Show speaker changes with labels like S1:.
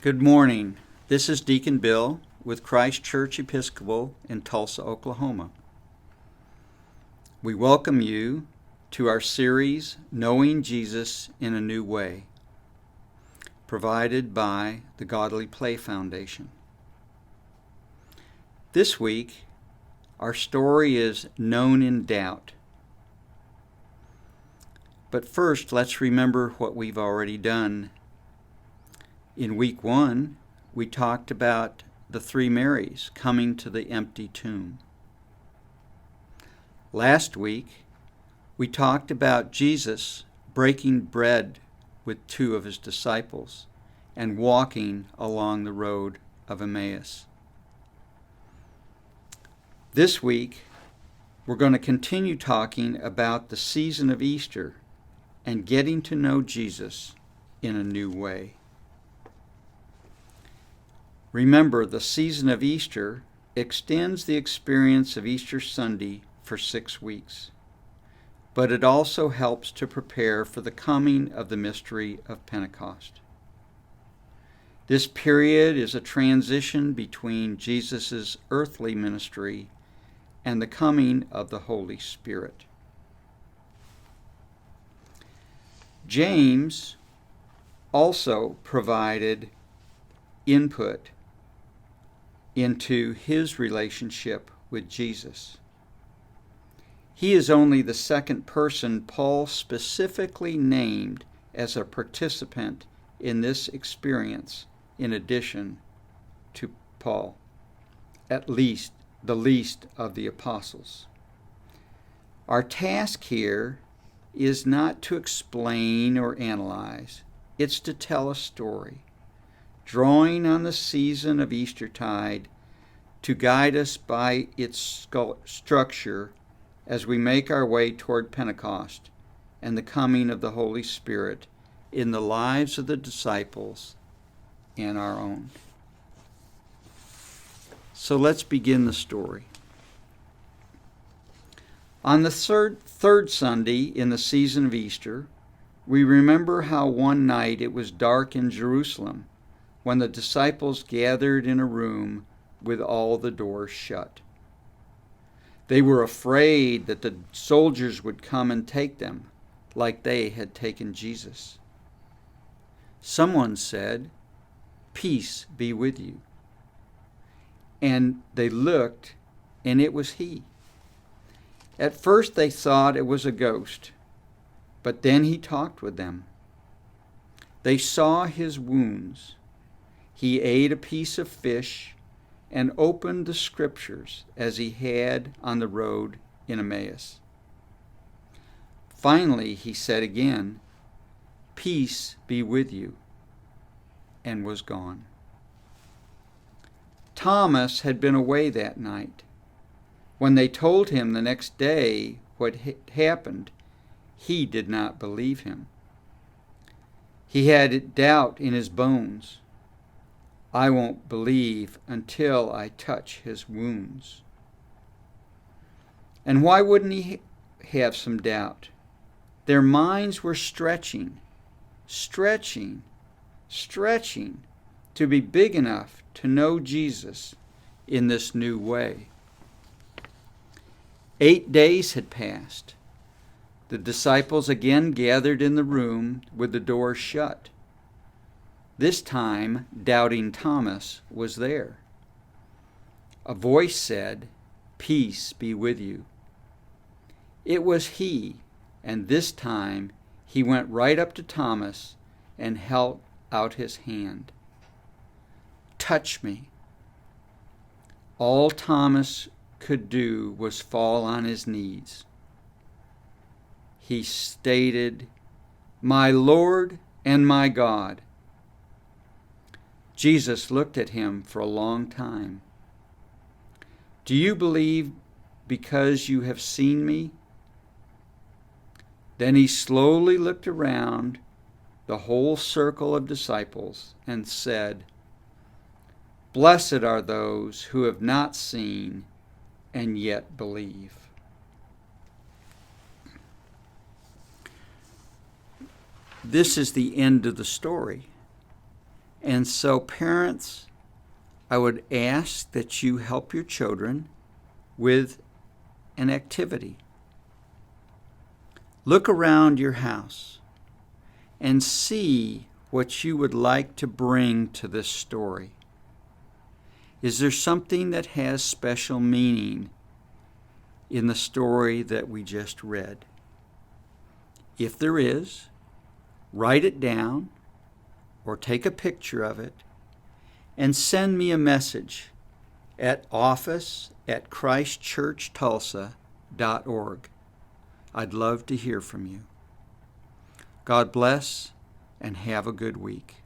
S1: Good morning. This is Deacon Bill with Christ Church Episcopal in Tulsa, Oklahoma. We welcome you to our series, Knowing Jesus in a New Way, provided by the Godly Play Foundation. This week, our story is Known in Doubt. But first, let's remember what we've already done. In week 1, we talked about the three Marys coming to the empty tomb. Last week, we talked about Jesus breaking bread with two of his disciples and walking along the road of Emmaus. This week, we're going to continue talking about the season of Easter and getting to know Jesus in a new way. Remember, the season of Easter extends the experience of Easter Sunday for 6 weeks, but it also helps to prepare for the coming of the mystery of Pentecost. This period is a transition between Jesus' earthly ministry and the coming of the Holy Spirit. James also provided input into his relationship with Jesus. He is only the second person Paul specifically named as a participant in this experience, in addition to Paul, at least the least of the apostles. Our task here is not to explain or analyze, it's to tell a story, drawing on the season of Eastertide to guide us by its structure as we make our way toward Pentecost and the coming of the Holy Spirit in the lives of the disciples and our own. So let's begin the story. On the third Sunday in the season of Easter, we remember how one night it was dark in Jerusalem when the disciples gathered in a room with all the doors shut. They were afraid that the soldiers would come and take them, like they had taken Jesus. Someone said, "Peace be with you." And they looked, and it was he. At first they thought it was a ghost, but then he talked with them. They saw his wounds. He ate a piece of fish and opened the scriptures as he had on the road in Emmaus. Finally, he said again, "Peace be with you," and was gone. Thomas had been away that night. When they told him the next day what happened, he did not believe him. He had doubt in his bones. "I won't believe until I touch his wounds." And why wouldn't he have some doubt? Their minds were stretching to be big enough to know Jesus in this new way. 8 days had passed. The disciples again gathered in the room with the door shut. This time, doubting Thomas was there. A voice said, "Peace be with you." It was he, and this time he went right up to Thomas and held out his hand. "Touch me." All Thomas could do was fall on his knees. He stated, "My Lord and my God." Jesus looked at him for a long time. "Do you believe because you have seen me?" Then he slowly looked around the whole circle of disciples and said, "Blessed are those who have not seen and yet believe." This is the end of the story. And so, parents, I would ask that you help your children with an activity. Look around your house and see what you would like to bring to this story. Is there something that has special meaning in the story that we just read? If there is, write it down or take a picture of it and send me a message at office@christchurchtulsa.org. I'd love to hear from you. God bless and have a good week.